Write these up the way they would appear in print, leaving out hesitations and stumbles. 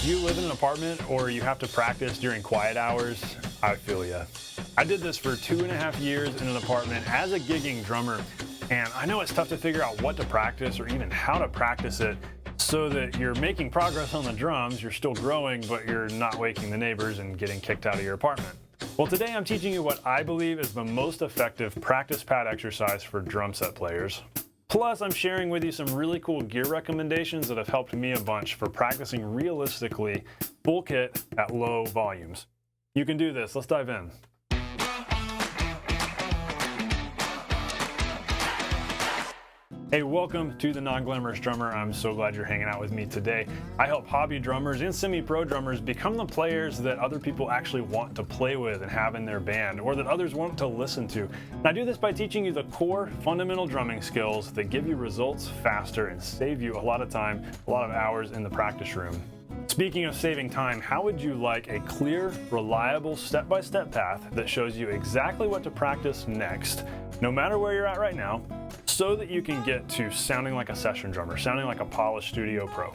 If you live in an apartment or you have to practice during quiet hours, I feel ya. I did this for 2.5 years in an apartment as a gigging drummer, and I know it's tough to figure out what to practice or even how to practice it so that you're making progress on the drums, you're still growing, but you're not waking the neighbors and getting kicked out of your apartment. Well, today I'm teaching you what I believe is the most effective practice pad exercise for drum set players. Plus, I'm sharing with you some really cool gear recommendations that have helped me a bunch for practicing realistically full kit at low volumes. You can do this. Let's dive in. Hey, welcome to the Non-Glamorous Drummer. I'm so glad you're hanging out with me today. I help hobby drummers and semi-pro drummers become the players that other people actually want to play with and have in their band, or that others want to listen to. And I do this by teaching you the core fundamental drumming skills that give you results faster and save you a lot of time, a lot of hours in the practice room. Speaking of saving time, how would you like a clear, reliable, step-by-step path that shows you exactly what to practice next, no matter where you're at right now, so that you can get to sounding like a session drummer, sounding like a polished studio pro?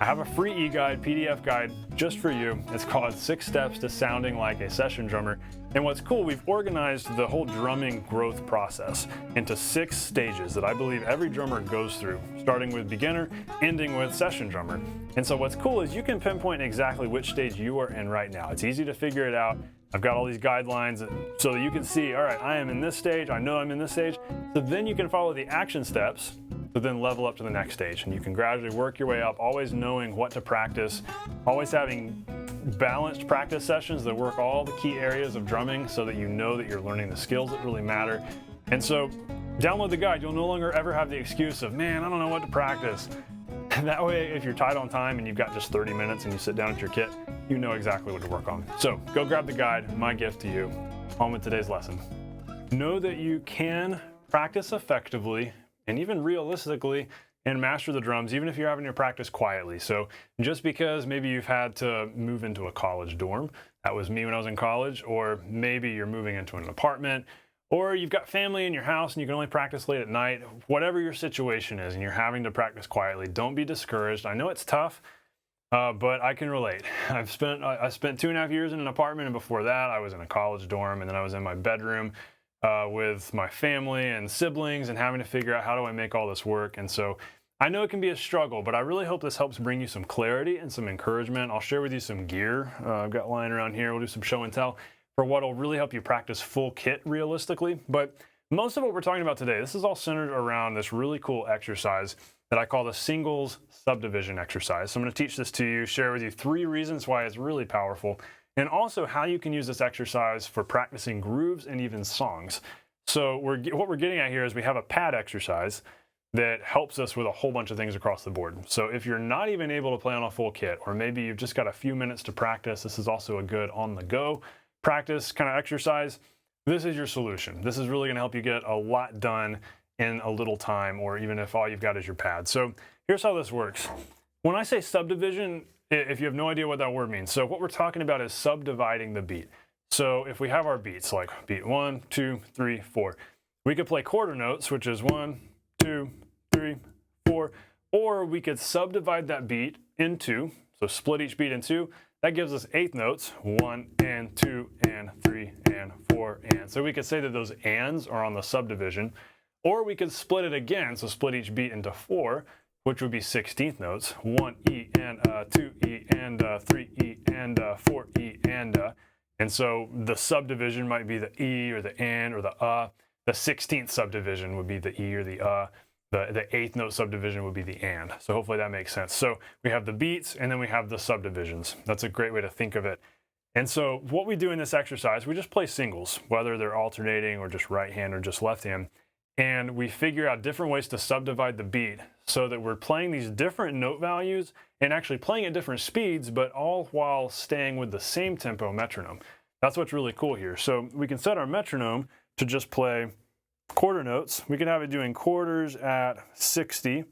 I have a free e-guide, PDF guide just for you. It's called 6 Steps to Sounding Like a Session Drummer. And what's cool, we've organized the whole drumming growth process into 6 stages that I believe every drummer goes through, starting with beginner, ending with session drummer. And so what's cool is you can pinpoint exactly which stage you are in right now. It's easy to figure it out. I've got all these guidelines so that you can see, all right, I am in this stage, I know I'm in this stage. So then you can follow the action steps to then level up to the next stage. And you can gradually work your way up, always knowing what to practice, always having balanced practice sessions that work all the key areas of drumming so that you know that you're learning the skills that really matter. And so download the guide. You'll no longer ever have the excuse of, man, I don't know what to practice. And that way, if you're tight on time and you've got just 30 minutes and you sit down at your kit, you know exactly what to work on. So go grab the guide, my gift to you. On with today's lesson. Know that you can practice effectively and even realistically and master the drums, even if you're having to practice quietly. So just because maybe you've had to move into a college dorm, that was me when I was in college, or maybe you're moving into an apartment, or you've got family in your house and you can only practice late at night, whatever your situation is and you're having to practice quietly, don't be discouraged. I know it's tough, but I can relate. I spent 2.5 years in an apartment, and before that I was in a college dorm, and then I was in my bedroom with my family and siblings and having to figure out how do I make all this work. And so I know it can be a struggle, but I really hope this helps bring you some clarity and some encouragement. I'll share with you some gear I've got lying around here. We'll do some show and tell for what will really help you practice full kit realistically. But most of what we're talking about today, this is all centered around this really cool exercise that I call the singles subdivision exercise. So I'm going to teach this to you, share with you 3 reasons why it's really powerful, and also how you can use this exercise for practicing grooves and even songs. So what we're getting at here is we have a pad exercise that helps us with a whole bunch of things across the board. So if you're not even able to play on a full kit, or maybe you've just got a few minutes to practice, this is also a good on-the-go practice kind of exercise. This is your solution. This is really going to help you get a lot done in a little time, or even if all you've got is your pad. So here's how this works. When I say subdivision, if you have no idea what that word means, so what we're talking about is subdividing the beat. So if we have our beats, like beat 1, 2, 3, 4, we could play quarter notes, which is 1, 2, 3, 4, or we could subdivide that beat in 2, so split each beat in 2. That gives us 8th notes, 1 and 2 and 3 and 4 and. So we could say that those ands are on the subdivision, or we could split it again, so split each beat into 4, which would be 16th notes, 1 E and 2 E and 3 E and 4 E and so the subdivision might be the E or the N or the The 16th subdivision would be the E or the The 8th note subdivision would be the and. So hopefully that makes sense. So we have the beats and then we have the subdivisions. That's a great way to think of it. And so what we do in this exercise, we just play singles, whether they're alternating or just right hand or just left hand. And we figure out different ways to subdivide the beat so that we're playing these different note values and actually playing at different speeds, but all while staying with the same tempo metronome. That's what's really cool here. So we can set our metronome to just play quarter notes. We can have it doing quarters at 60.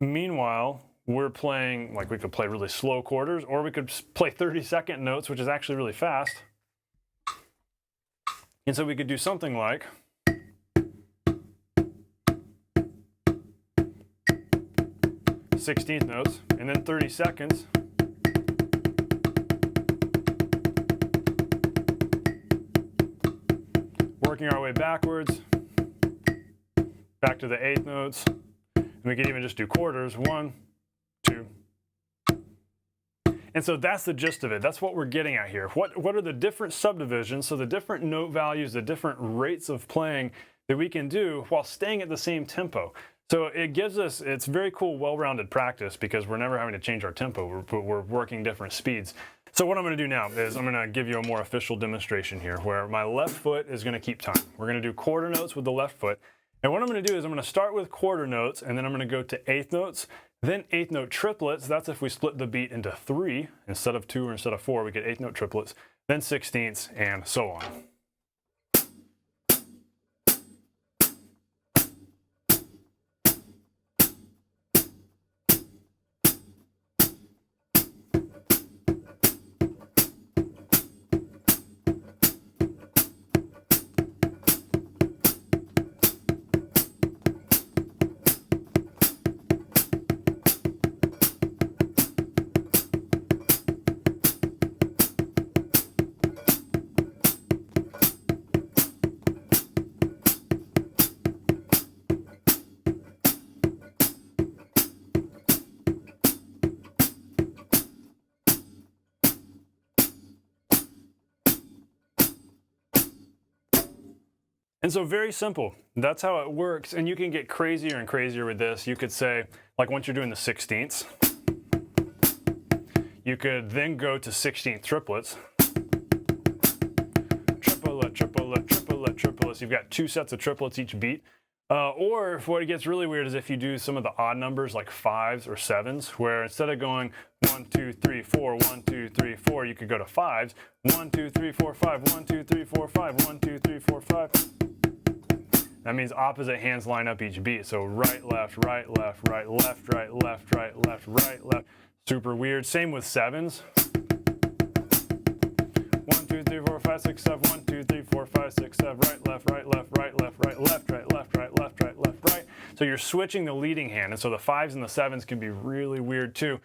Meanwhile, we're playing, like we could play really slow quarters, or we could play 30-second notes, which is actually really fast. And so we could do something like 16th notes, and then 30 seconds, working our way backwards, back to the eighth notes. And we can even just do quarters, 1, 2. And so that's the gist of it. That's what we're getting at here. What are the different subdivisions, so the different note values, the different rates of playing that we can do while staying at the same tempo. So it gives us, it's very cool, well-rounded practice because we're never having to change our tempo. We're working different speeds. So what I'm going to do now is I'm going to give you a more official demonstration here where my left foot is going to keep time. We're going to do quarter notes with the left foot. And what I'm going to do is I'm going to start with quarter notes, and then I'm going to go to eighth notes, then eighth note triplets. That's if we split the beat into 3 instead of 2 or instead of 4, we get eighth note triplets, then sixteenths, and so on. And so very simple, that's how it works. And you can get crazier and crazier with this. You could say, like once you're doing the sixteenths, you could then go to 16th triplets. Triplet, triplet, triplet, triplets. You've got 2 sets of triplets each beat. Or what it gets really weird is if you do some of the odd numbers like 5s or 7s, where instead of going 1, 2, 3, 4, 1, 2, 3, 4, you could go to 5s. 1, 2, 3, 4, 5, 1, 2, 3, 4, 5, 1, 2, 3, 4, 5. That means opposite hands line up each beat. So right, left, right, left, right, left, right, left, right, left, right, left. Super weird. Same with 7s. 1, 2, 3, 4, 5, 6, 7. 1, 2, 3, 4, 5, 6, 7. Right, left, right, left, right, left, right, left, right, left, right, left, right, left, right. So you're switching the leading hand. And so the 5s and the 7s can be really weird too.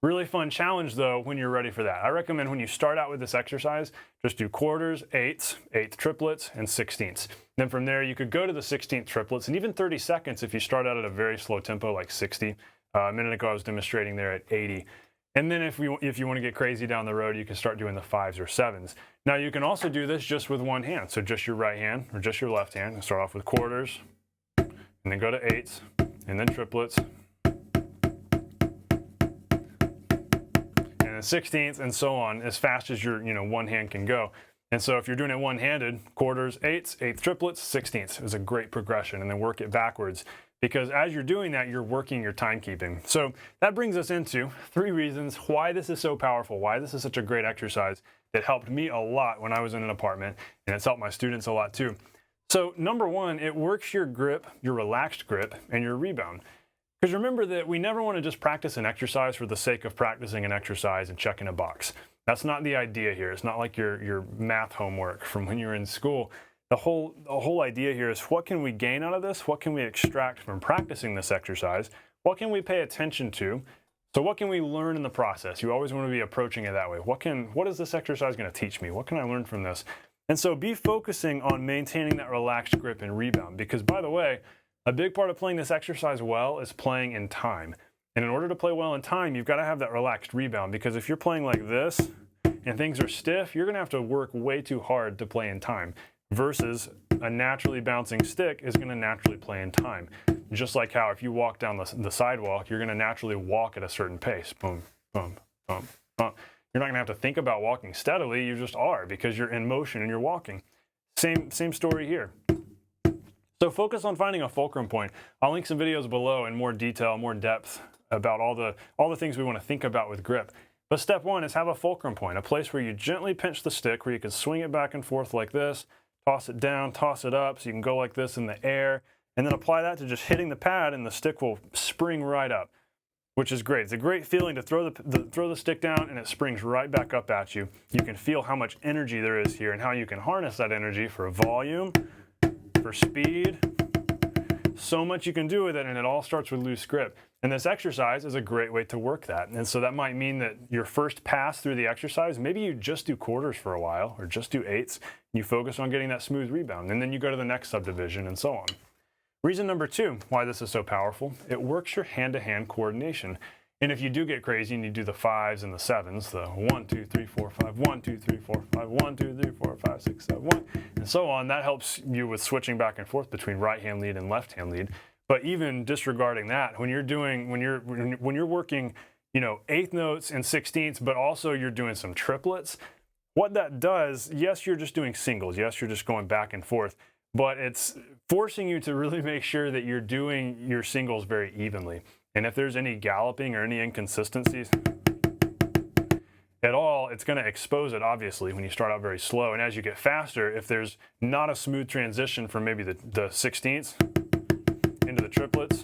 Really fun challenge though when you're ready for that. I recommend when you start out with this exercise, just do quarters, eighths, eighth triplets, and sixteenths. Then from there you could go to the 16th triplets and even 30 seconds if you start out at a very slow tempo like 60. A minute ago I was demonstrating there at 80. And then if you want to get crazy down the road, you can start doing the 5s or 7s. Now you can also do this just with one hand. So just your right hand or just your left hand and start off with quarters and then go to eighths and then triplets. And 16th and so on as fast as your one hand can go. And so if you're doing it one-handed, quarters, eighths, eighth triplets, 16ths is a great progression, and then work it backwards because as you're doing that, you're working your timekeeping. So that brings us into 3 reasons why this is so powerful, why this is such a great exercise that helped me a lot when I was in an apartment, and it's helped my students a lot too. So number 1, it works your grip, your relaxed grip, and your rebound. Because remember that we never want to just practice an exercise for the sake of practicing an exercise and checking a box. That's not the idea here. It's not like your math homework from when you're in school. The whole idea here is what can we gain out of this? What can we extract from practicing this exercise? What can we pay attention to? So what can we learn in the process? You always want to be approaching it that way. What is this exercise going to teach me? What can I learn from this? And so be focusing on maintaining that relaxed grip and rebound because, by the way, a big part of playing this exercise well is playing in time. And in order to play well in time, you've got to have that relaxed rebound because if you're playing like this and things are stiff, you're going to have to work way too hard to play in time versus a naturally bouncing stick is going to naturally play in time. Just like how if you walk down the sidewalk, you're going to naturally walk at a certain pace. Boom, boom, boom, boom. You're not going to have to think about walking steadily. You just are because you're in motion and you're walking. Same story here. So focus on finding a fulcrum point. I'll link some videos below in more detail, more depth about all the things we want to think about with grip. But step 1 is have a fulcrum point, a place where you gently pinch the stick, where you can swing it back and forth like this, toss it down, toss it up, so you can go like this in the air, and then apply that to just hitting the pad, and the stick will spring right up, which is great. It's a great feeling to throw the stick down, and it springs right back up at you. You can feel how much energy there is here and how you can harness that energy for volume, for speed, so much you can do with it, and it all starts with loose grip. And this exercise is a great way to work that. And so that might mean that your first pass through the exercise, maybe you just do quarters for a while, or just do eighths, and you focus on getting that smooth rebound, and then you go to the next subdivision, and so on. Reason number two why this is so powerful, it works your hand-to-hand coordination. And if you do get crazy and you do the fives and the sevens, the 1, 2, 3, 4, 5, 1, 2, 3, 4, 5, 1, 2, 3, 4, 5, 6, 7, 1, and so on, that helps you with switching back and forth between right hand lead and left hand lead. But even disregarding that, when you're working, you know, eighth notes and sixteenths, but also you're doing some triplets, what that does, yes, you're just doing singles, yes, you're just going back and forth, but it's forcing you to really make sure that you're doing your singles very evenly. And if there's any galloping or any inconsistencies at all, it's going to expose it, obviously, when you start out very slow. And as you get faster, if there's not a smooth transition from maybe the sixteenths into the triplets,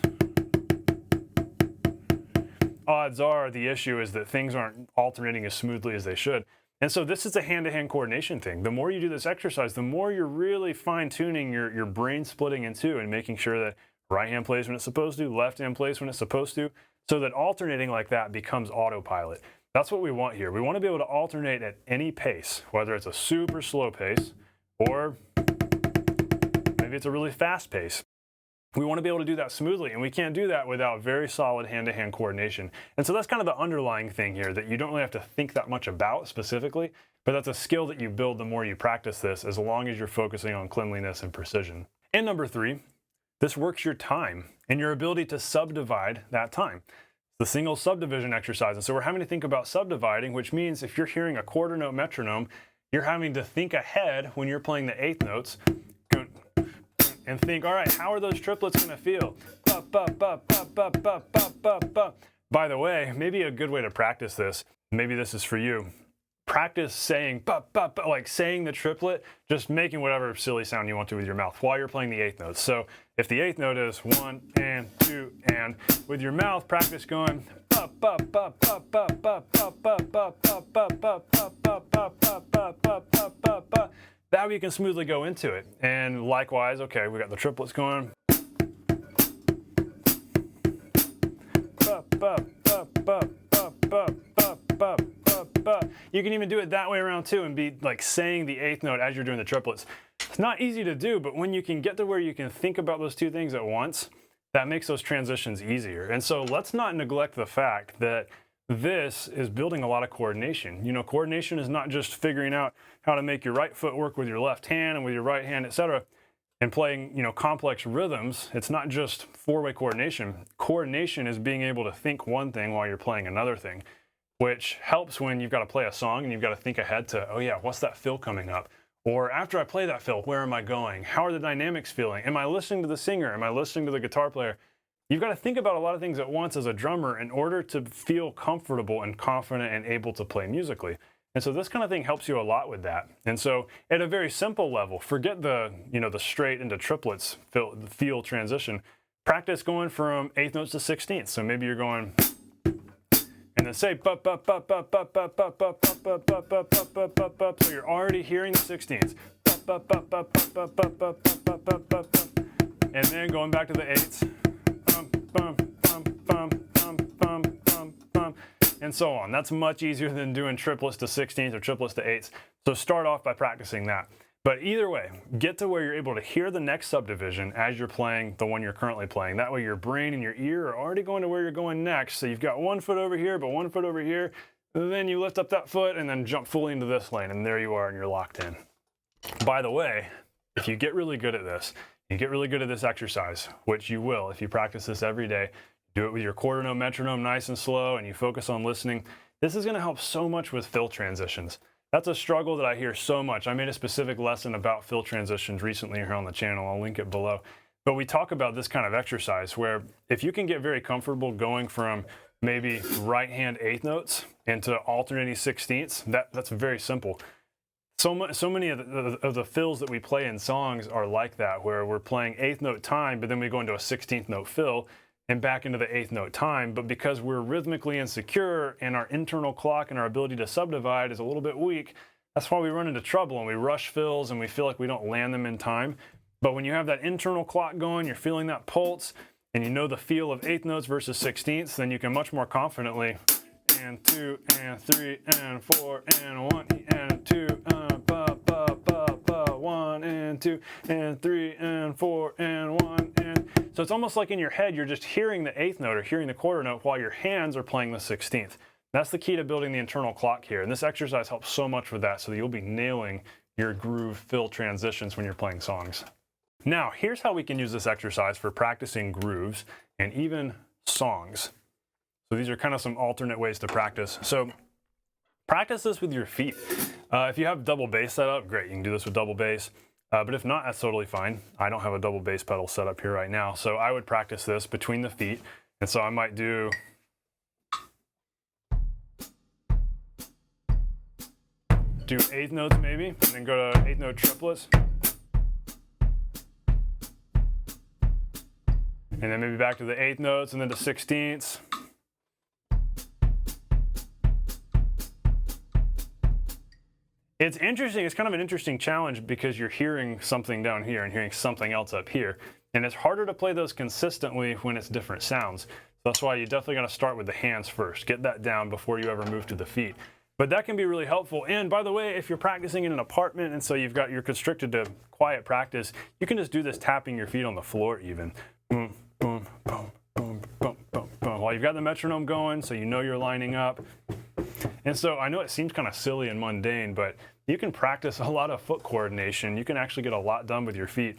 odds are the issue is that things aren't alternating as smoothly as they should. And so this is a hand-to-hand coordination thing. The more you do this exercise, the more you're really fine-tuning your brain splitting in two and making sure that right hand plays when it's supposed to, left hand plays when it's supposed to, so that alternating like that becomes autopilot. That's what we want here. We want to be able to alternate at any pace, whether it's a super slow pace or maybe it's a really fast pace. We want to be able to do that smoothly, and we can't do that without very solid hand-to-hand coordination. And so that's kind of the underlying thing here that you don't really have to think that much about specifically, but that's a skill that you build the more you practice this, as long as you're focusing on cleanliness and precision. And number three, this works your time and your ability to subdivide that time. The single subdivision exercise. And so we're having to think about subdividing, which means if you're hearing a quarter note metronome, you're having to think ahead when you're playing the eighth notes and think, all right, how are those triplets going to feel? By the way, maybe a good way to practice this, maybe this is for you, practice saying, like saying the triplet, just making whatever silly sound you want to with your mouth while you're playing the eighth notes. So if the eighth note is 1 and 2 and, with your mouth, practice going, that way you can smoothly go into it. And likewise, okay, we got the triplets going. You can even do it that way around too and be like saying the eighth note as you're doing the triplets. It's not easy to do, but when you can get to where you can think about those two things at once, that makes those transitions easier. And so let's not neglect the fact that this is building a lot of coordination. You know, coordination is not just figuring out how to make your right foot work with your left hand and with your right hand, etc., and playing, you know, complex rhythms. It's not just four-way coordination. Coordination is being able to think one thing while you're playing another thing, which helps when you've got to play a song and you've got to think ahead to, oh yeah, what's that fill coming up? Or after I play that fill, where am I going? How are the dynamics feeling? Am I listening to the singer? Am I listening to the guitar player? You've got to think about a lot of things at once as a drummer in order to feel comfortable and confident and able to play musically. And so this kind of thing helps you a lot with that. And so at a very simple level, forget the straight into triplets feel transition. Practice going from eighth notes to sixteenths. So maybe you're going and then say so you're already hearing the sixteenths. And then going back to the eighths. And so on. That's much easier than doing triplets to sixteenths or triplets to eighths. So start off by practicing that. But either way, get to where you're able to hear the next subdivision as you're playing the one you're currently playing. That way your brain and your ear are already going to where you're going next. So you've got one foot over here, but one foot over here. Then you lift up that foot and then jump fully into this lane, and there you are, and you're locked in. By the way, if you get really good at this, you get really good at this exercise, which you will if you practice this every day. Do it with your quarter note metronome nice and slow, and you focus on listening. This is going to help so much with fill transitions. That's a struggle that I hear so much. I made a specific lesson about fill transitions recently here on the channel. I'll link it below. But we talk about this kind of exercise where if you can get very comfortable going from maybe right hand eighth notes into alternating sixteenths, that's very simple. So many of the fills that we play in songs are like that, where we're playing eighth note time, but then we go into a 16th note fill and back into the eighth note time. But because we're rhythmically insecure and our internal clock and our ability to subdivide is a little bit weak, that's why we run into trouble and we rush fills and we feel like we don't land them in time. But when you have that internal clock going, you're feeling that pulse, and you know the feel of eighth notes versus 16ths, then you can much more confidently, and 2 and 3 and 4 and 1 and 2 ba ba ba ba 1 and 2 and 3 and 4 and 1 and so it's almost like in your head you're just hearing the eighth note or hearing the quarter note while your hands are playing the 16th. That's the key to building the internal clock here, and this exercise helps so much with that, so that you'll be nailing your groove fill transitions when you're playing songs. Now, here's how we can use this exercise for practicing grooves and even songs. So these are kind of some alternate ways to practice. So practice this with your feet. If you have double bass set up, great, you can do this with double bass. But if not, that's totally fine. I don't have a double bass pedal set up here right now, so I would practice this between the feet. And so I might do eighth notes maybe, and then go to eighth note triplets. And then maybe back to the eighth notes and then to 16ths. It's interesting, it's kind of an interesting challenge because you're hearing something down here and hearing something else up here. And it's harder to play those consistently when it's different sounds. So that's why you definitely gotta start with the hands first. Get that down before you ever move to the feet. But that can be really helpful. And by the way, if you're practicing in an apartment and so you're constricted to quiet practice, you can just do this tapping your feet on the floor even. Boom, boom, boom, boom, boom, boom, boom. While you've got the metronome going, so you know you're lining up. And so I know it seems kind of silly and mundane, but you can practice a lot of foot coordination. You can actually get a lot done with your feet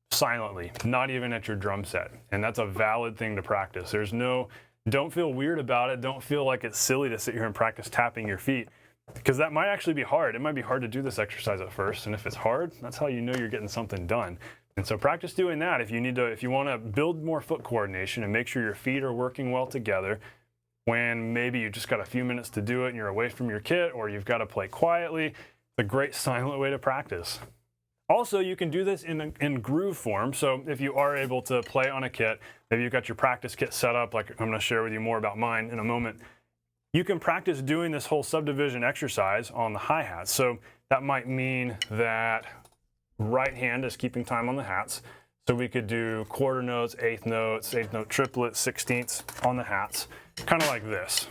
silently, not even at your drum set. And that's a valid thing to practice. Don't feel weird about it. Don't feel like it's silly to sit here and practice tapping your feet, because that might actually be hard. It might be hard to do this exercise at first. And if it's hard, that's how you know you're getting something done. And so practice doing that. If you want to build more foot coordination and make sure your feet are working well together, when maybe you just got a few minutes to do it and you're away from your kit, or you've got to play quietly, it's a great silent way to practice. Also, you can do this in groove form. So if you are able to play on a kit, maybe you've got your practice kit set up, like I'm going to share with you more about mine in a moment. You can practice doing this whole subdivision exercise on the hi-hats. So that might mean that right hand is keeping time on the hats. So we could do quarter notes, eighth note triplets, 16ths on the hats, kind of like this.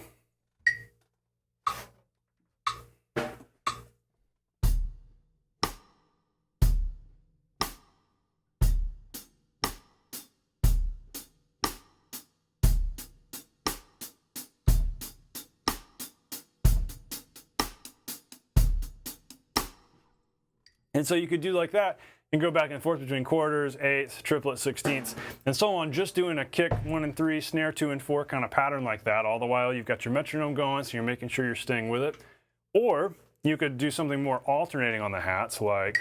And so you could do like that and go back and forth between quarters, eighths, triplets, 16ths, and so on, just doing a kick 1 and 3, snare 2 and 4 kind of pattern like that. All the while you've got your metronome going, so you're making sure you're staying with it. Or you could do something more alternating on the hats, like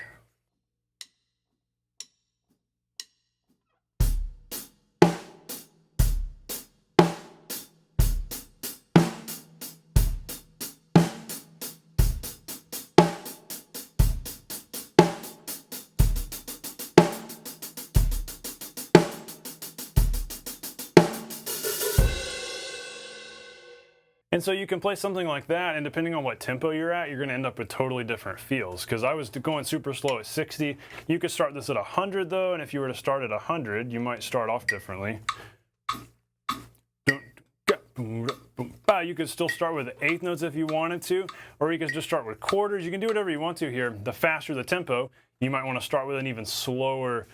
And so you can play something like that, and depending on what tempo you're at, you're going to end up with totally different feels. Because I was going super slow at 60. You could start this at 100 though, and if you were to start at 100, you might start off differently. You could still start with the eighth notes if you wanted to, or you could just start with quarters. You can do whatever you want to here. The faster the tempo, you might want to start with an even slower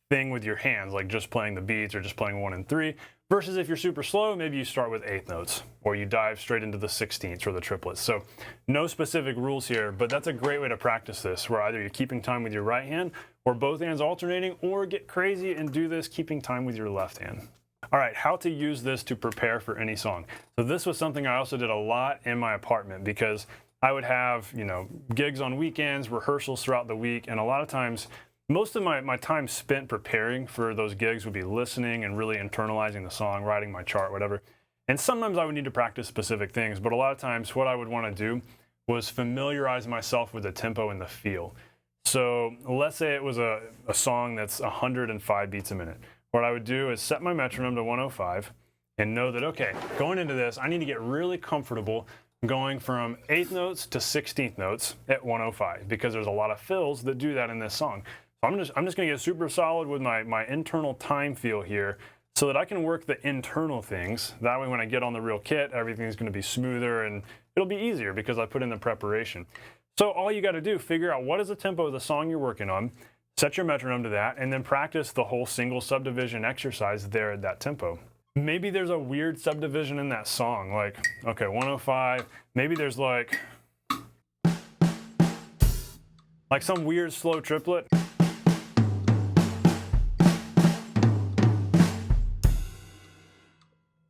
thing with your hands, like just playing the beats or just playing 1 and 3. Versus if you're super slow, maybe you start with eighth notes, or you dive straight into the 16ths or the triplets. So no specific rules here, but that's a great way to practice this, where either you're keeping time with your right hand, or both hands alternating, or get crazy and do this keeping time with your left hand. All right, how to use this to prepare for any song. So this was something I also did a lot in my apartment, because I would have, gigs on weekends, rehearsals throughout the week, and a lot of times, most of my time spent preparing for those gigs would be listening and really internalizing the song, writing my chart, whatever. And sometimes I would need to practice specific things, but a lot of times what I would want to do was familiarize myself with the tempo and the feel. So let's say it was a song that's 105 beats a minute. What I would do is set my metronome to 105 and know that, okay, going into this, I need to get really comfortable going from eighth notes to 16th notes at 105, because there's a lot of fills that do that in this song. So I'm just gonna get super solid with my internal time feel here so that I can work the internal things. That way when I get on the real kit, everything's gonna be smoother and it'll be easier because I put in the preparation. So all you gotta do, figure out what is the tempo of the song you're working on, set your metronome to that, and then practice the whole single subdivision exercise there at that tempo. Maybe there's a weird subdivision in that song, like, okay, 105, maybe there's like some weird slow triplet.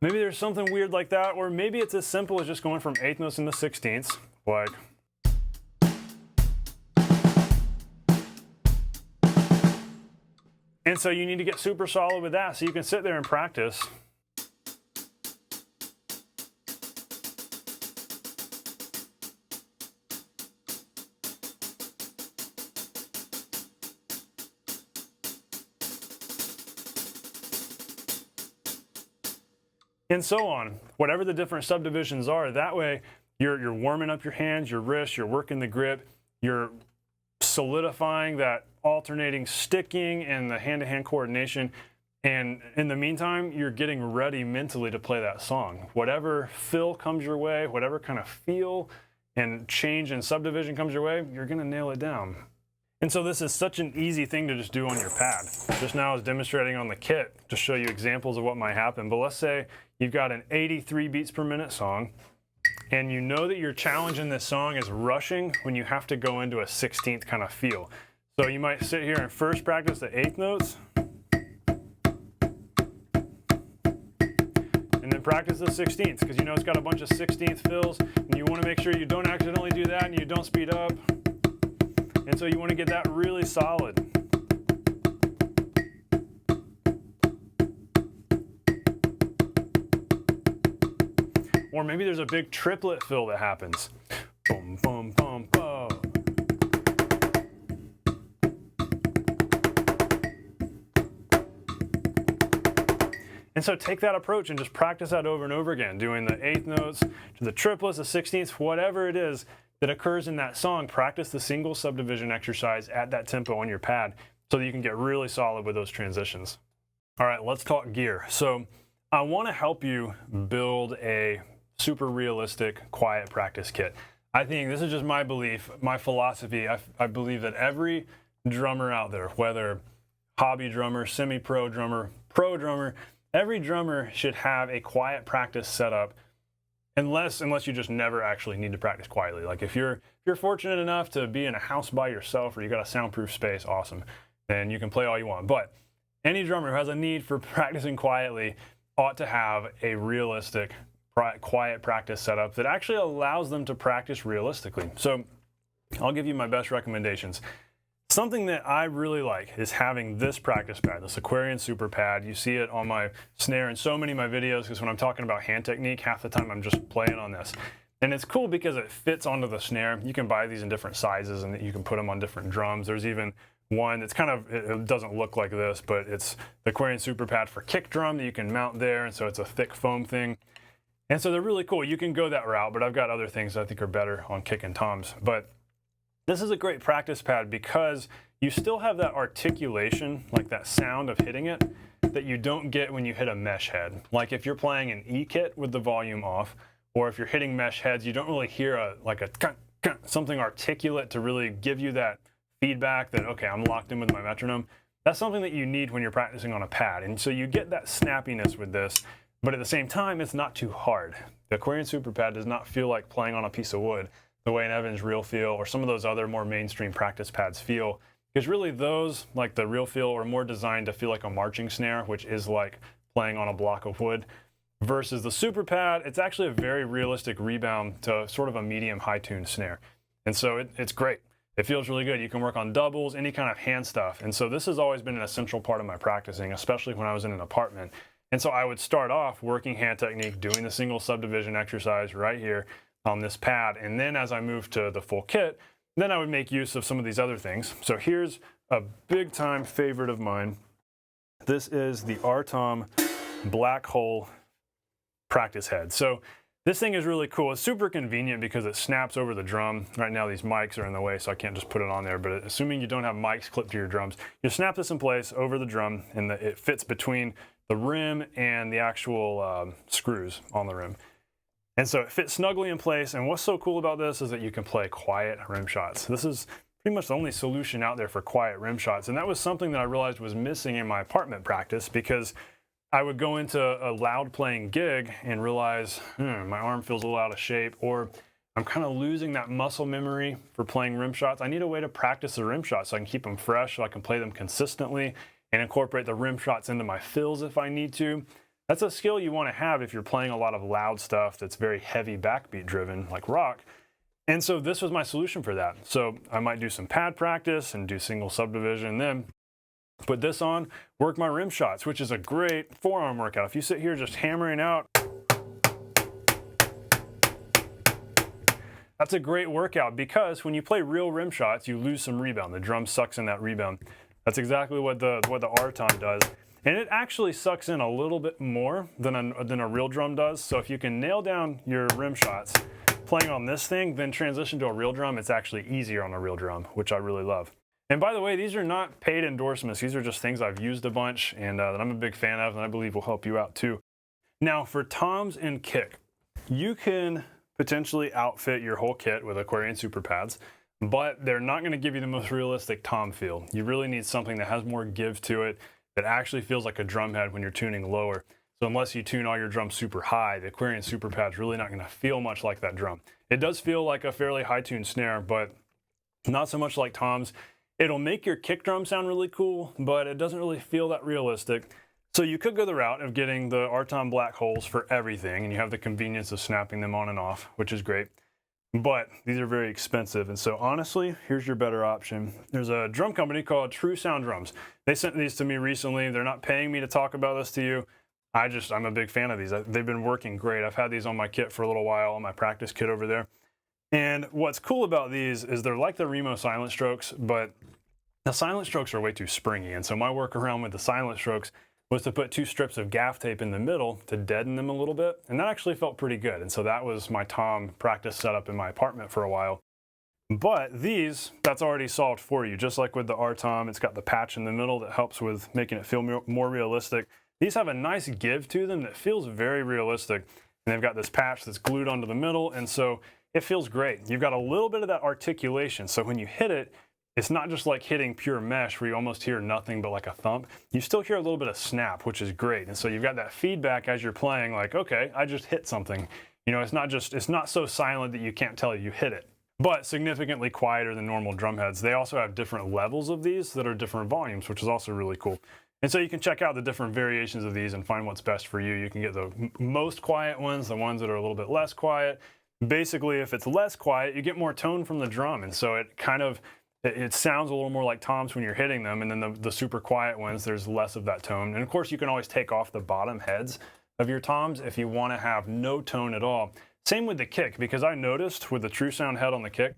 Maybe there's something weird like that, or maybe it's as simple as just going from eighth notes into 16ths, like. And so you need to get super solid with that so you can sit there and practice. And so on, whatever the different subdivisions are. That way you're warming up your hands, your wrists, you're working the grip, you're solidifying that alternating sticking and the hand-to-hand coordination. And in the meantime, you're getting ready mentally to play that song. Whatever fill comes your way, whatever kind of feel and change in subdivision comes your way, you're gonna nail it down. And so this is such an easy thing to just do on your pad. Just now I was demonstrating on the kit to show you examples of what might happen. But let's say you've got an 83 beats per minute song, and you know that your challenge in this song is rushing when you have to go into a 16th kind of feel. So you might sit here and first practice the eighth notes, and then practice the 16th, because you know it's got a bunch of 16th fills, and you want to make sure you don't accidentally do that and you don't speed up. And so you want to get that really solid. Or maybe there's a big triplet fill that happens. Boom, boom, boom, boom. And so take that approach and just practice that over and over again, doing the eighth notes to the triplets, the 16ths, whatever it is that occurs in that song. Practice the single subdivision exercise at that tempo on your pad so that you can get really solid with those transitions. All right, let's talk gear. So I want to help you build a super realistic, quiet practice kit. I think this is just my belief, my philosophy. I believe that every drummer out there, whether hobby drummer, semi-pro drummer, pro drummer, every drummer should have a quiet practice setup, unless you just never actually need to practice quietly. Like if you're fortunate enough to be in a house by yourself or you got a soundproof space, awesome, then you can play all you want. But any drummer who has a need for practicing quietly ought to have a realistic, quiet practice setup that actually allows them to practice realistically. So I'll give you my best recommendations. Something that I really like is having this practice pad, this Aquarian SuperPad. You see it on my snare in so many of my videos, because when I'm talking about hand technique, half the time I'm just playing on this. And it's cool because it fits onto the snare. You can buy these in different sizes and you can put them on different drums. There's even one that's kind of, it doesn't look like this, but it's the Aquarian SuperPad for kick drum that you can mount there. And so it's a thick foam thing. And so they're really cool. You can go that route, but I've got other things that I think are better on kick and toms. But this is a great practice pad because you still have that articulation, like that sound of hitting it, that you don't get when you hit a mesh head. Like if you're playing an E kit with the volume off, or if you're hitting mesh heads, you don't really hear something articulate to really give you that feedback that, okay, I'm locked in with my metronome. That's something that you need when you're practicing on a pad. And so you get that snappiness with this, but at the same time, it's not too hard. The Aquarian SuperPad does not feel like playing on a piece of wood the way an Evans Real Feel or some of those other more mainstream practice pads feel. Because really those, like the Real Feel, are more designed to feel like a marching snare, which is like playing on a block of wood. Versus the SuperPad, it's actually a very realistic rebound to sort of a medium high tuned snare. And so it's great. It feels really good. You can work on doubles, any kind of hand stuff. And so this has always been an essential part of my practicing, especially when I was in an apartment. And so I would start off working hand technique, doing the single subdivision exercise right here on this pad. And then as I moved to the full kit, then I would make use of some of these other things. So here's a big time favorite of mine. This is the RTOM blackhole practice head. So This thing is really cool. It's super convenient because it snaps over the drum. Right now these mics are in the way, so I can't just put it on there, but assuming you don't have mics clipped to your drums, you snap this in place over the drum, and it fits between the rim and the actual screws on the rim. And so it fits snugly in place, and what's so cool about this is that you can play quiet rim shots. This is pretty much the only solution out there for quiet rim shots, and that was something that I realized was missing in my apartment practice, because I would go into a loud playing gig and realize my arm feels a little out of shape, or I'm kind of losing that muscle memory for playing rim shots. I need a way to practice the rim shots so I can keep them fresh, so I can play them consistently and incorporate the rim shots into my fills if I need to. That's a skill you want to have if you're playing a lot of loud stuff that's very heavy backbeat driven, like rock. And so this was my solution for that. So I might do some pad practice and do single subdivision, and then put this on, work my rim shots, which is a great forearm workout. If you sit here just hammering out, that's a great workout, because when you play real rim shots, you lose some rebound. The drum sucks in that rebound. That's exactly what the RTOM does. And it actually sucks in a little bit more than a real drum does. So if you can nail down your rim shots playing on this thing, then transition to a real drum, it's actually easier on a real drum, which I really love. And by the way, these are not paid endorsements. These are just things I've used a bunch and that I'm a big fan of, and I believe will help you out too. Now for toms and kick, you can potentially outfit your whole kit with Aquarian SuperPads, but they're not going to give you the most realistic tom feel. You really need something that has more give to it, that actually feels like a drum head when you're tuning lower. So unless you tune all your drums super high, the Aquarian SuperPad is really not going to feel much like that drum. It does feel like a fairly high tuned snare, but not so much like toms. It'll make your kick drum sound really cool, but it doesn't really feel that realistic. So you could go the route of getting the RTOM black holes for everything, and you have the convenience of snapping them on and off, which is great. But these are very expensive, and so honestly, here's your better option. There's a drum company called TruSound drums. They sent these to me recently. They're not paying me to talk about this to you. I'm a big fan of these. They've been working great. I've had these on my kit for a little while, on my practice kit over there. And what's cool about these is they're like the Remo silent strokes, but the silent strokes are way too springy. And so my workaround with the silent strokes was to put 2 strips of gaff tape in the middle to deaden them a little bit. And that actually felt pretty good. And so that was my tom practice setup in my apartment for a while. But these, that's already solved for you. Just like with the RTOM, it's got the patch in the middle that helps with making it feel more realistic. These have a nice give to them that feels very realistic. And they've got this patch that's glued onto the middle, and so it feels great. You've got a little bit of that articulation, so when you hit it, it's not just like hitting pure mesh where you almost hear nothing but like a thump. You still hear a little bit of snap, which is great. And so you've got that feedback as you're playing, like, okay, I just hit something. You know, it's not so silent that you can't tell you hit it, but significantly quieter than normal drum heads. They also have different levels of these that are different volumes, which is also really cool. And so you can check out the different variations of these and find what's best for you. You can get the most quiet ones, the ones that are a little bit less quiet. Basically, if it's less quiet, you get more tone from the drum. And so it sounds a little more like toms when you're hitting them. And then the super quiet ones, there's less of that tone. And of course, you can always take off the bottom heads of your toms if you want to have no tone at all. Same with the kick, because I noticed with the TruSound head on the kick,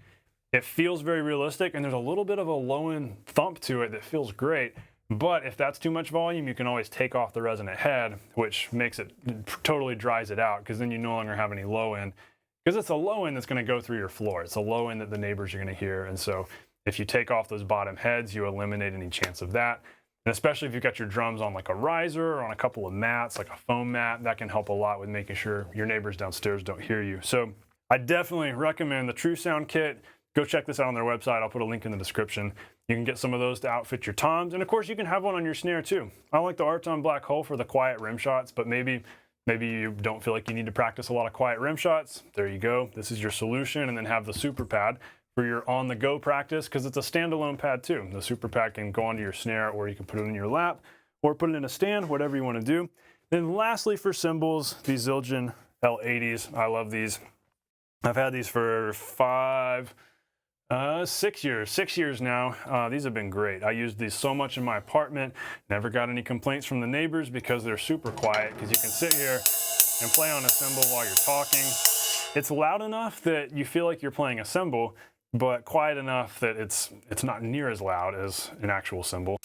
it feels very realistic and there's a little bit of a low-end thump to it that feels great. But if that's too much volume, you can always take off the resonant head, which makes it, totally dries it out, because then you no longer have any low end. Because it's a low end that's going to go through your floor. It's a low end that the neighbors are going to hear. And so if you take off those bottom heads, you eliminate any chance of that. And especially if you've got your drums on like a riser or on a couple of mats, like a foam mat, that can help a lot with making sure your neighbors downstairs don't hear you. So I definitely recommend the TruSound kit. Go check this out on their website. I'll put a link in the description. You can get some of those to outfit your toms. And of course, you can have one on your snare too. I like the RTOM Black Hole for the quiet rim shots, but maybe you don't feel like you need to practice a lot of quiet rim shots. There you go. This is your solution. And then have the SuperPad for your on-the-go practice, because it's a standalone pad too. The SuperPad can go onto your snare, or you can put it in your lap, or put it in a stand, whatever you want to do. Then lastly, for cymbals, these Zildjian L80s. I love these. I've had these for 6 years now. These have been great. I used these so much in my apartment. Never got any complaints from the neighbors because they're super quiet, because you can sit here and play on a cymbal while you're talking. It's loud enough that you feel like you're playing a cymbal, but quiet enough that it's not near as loud as an actual cymbal.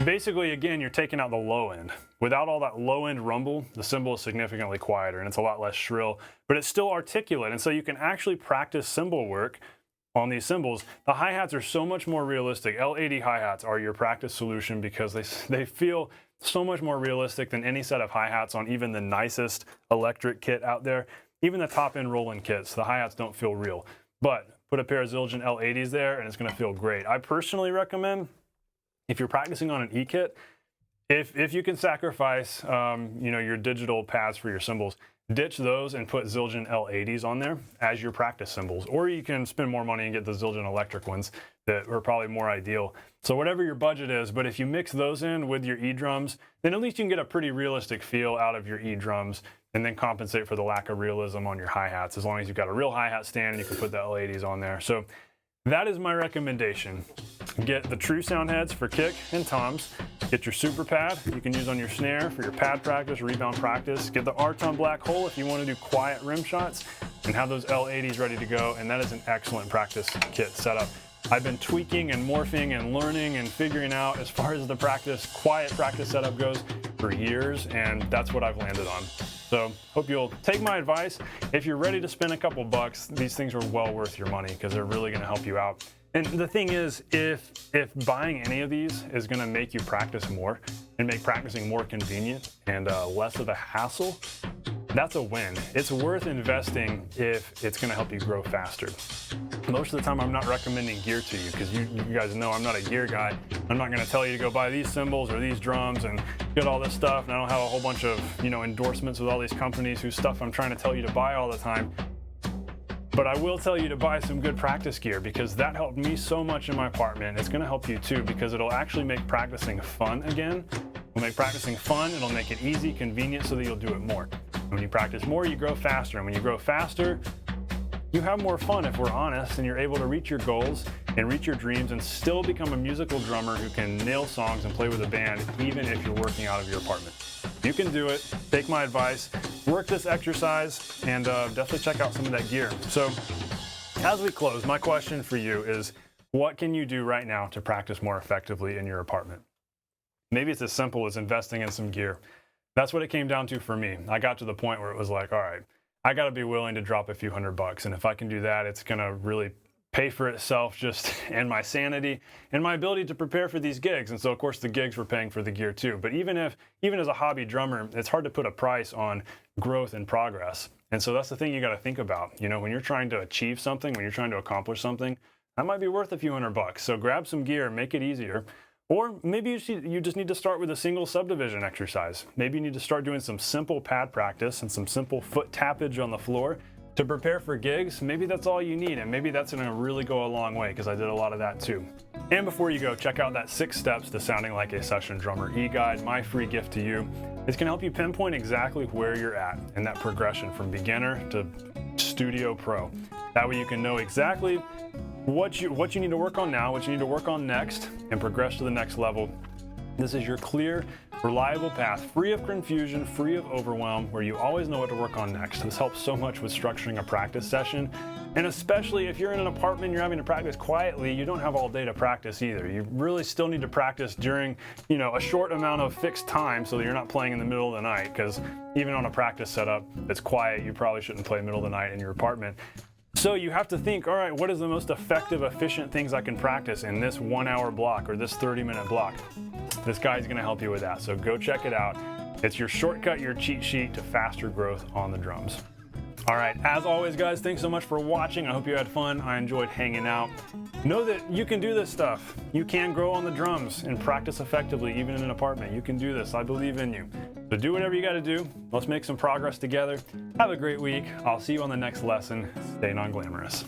Basically, again, you're taking out the low end. Without all that low end rumble, the cymbal is significantly quieter and it's a lot less shrill, but it's still articulate. And so you can actually practice cymbal work on these cymbals. The hi-hats are so much more realistic. L80 hi-hats are your practice solution because they feel so much more realistic than any set of hi-hats on even the nicest electric kit out there. Even the top end Roland kits, the hi-hats don't feel real. But put a pair of Zildjian L80s there and it's gonna feel great. I personally recommend, if you're practicing on an E-kit, if you can sacrifice you know, your digital pads for your cymbals, ditch those and put Zildjian L80s on there as your practice cymbals. Or you can spend more money and get the Zildjian electric ones that are probably more ideal. So whatever your budget is, but if you mix those in with your E-drums, then at least you can get a pretty realistic feel out of your E-drums and then compensate for the lack of realism on your hi-hats, as long as you've got a real hi-hat stand and you can put the L80s on there. So that is my recommendation. Get the TruSound heads for kick and toms. Get your SuperPad you can use on your snare for your pad practice, rebound practice. Get the RTOM blackhole if you want to do quiet rim shots, and have those L80s ready to go, and that is an excellent practice kit setup. I've been tweaking and morphing and learning and figuring out as far as the quiet practice setup goes for years, and that's what I've landed on. So hope you'll take my advice. If you're ready to spend a couple bucks, these things are well worth your money because they're really gonna help you out. And the thing is, if buying any of these is gonna make you practice more and make practicing more convenient and less of a hassle, that's a win. It's worth investing if it's gonna help you grow faster. Most of the time I'm not recommending gear to you because you guys know I'm not a gear guy. I'm not gonna tell you to go buy these cymbals or these drums and get all this stuff, and I don't have a whole bunch of, you know, endorsements with all these companies whose stuff I'm trying to tell you to buy all the time. But I will tell you to buy some good practice gear because that helped me so much in my apartment. It's gonna help you too because it'll actually make practicing fun again. It'll make practicing fun, it'll make it easy, convenient, so that you'll do it more. And when you practice more, you grow faster. And when you grow faster, you have more fun, if we're honest, and you're able to reach your goals and reach your dreams and still become a musical drummer who can nail songs and play with a band even if you're working out of your apartment. You can do it. Take my advice. Work this exercise and definitely check out some of that gear. So as we close, my question for you is, what can you do right now to practice more effectively in your apartment? Maybe it's as simple as investing in some gear. That's what it came down to for me. I got to the point where it was like, all right, I got to be willing to drop a few $100. And if I can do that, it's going to really pay for itself, just and my sanity and my ability to prepare for these gigs. And so of course the gigs were paying for the gear too. But even as a hobby drummer, it's hard to put a price on growth and progress. And so that's the thing you got to think about. You know, when you're trying to achieve something, when you're trying to accomplish something, that might be worth a few $100. So grab some gear, make it easier. Or maybe you just need to start with a single subdivision exercise. Maybe you need to start doing some simple pad practice and some simple foot tappage on the floor to prepare for gigs. Maybe that's all you need, and maybe that's gonna really go a long way because I did a lot of that too. And before you go, check out that 6 Steps to Sounding Like a Session Drummer e-guide, my free gift to you. It's gonna help you pinpoint exactly where you're at in that progression from beginner to studio pro. That way you can know exactly what you need to work on now, what you need to work on next, and progress to the next level. This is your clear, reliable path, free of confusion, free of overwhelm, where you always know what to work on next. This helps so much with structuring a practice session. And especially if you're in an apartment, you're having to practice quietly, you don't have all day to practice either. You really still need to practice during, you know, a short amount of fixed time so that you're not playing in the middle of the night, because even on a practice setup that's quiet, you probably shouldn't play middle of the night in your apartment. So you have to think, all right, what is the most effective, efficient things I can practice in this 1-hour block or this 30-minute block? This guy's gonna help you with that, so go check it out. It's your shortcut, your cheat sheet to faster growth on the drums. All right, as always, guys, thanks so much for watching. I hope you had fun. I enjoyed hanging out. Know that you can do this stuff. You can grow on the drums and practice effectively, even in an apartment. You can do this. I believe in you. So do whatever you got to do. Let's make some progress together. Have a great week. I'll see you on the next lesson. Stay non-glamorous.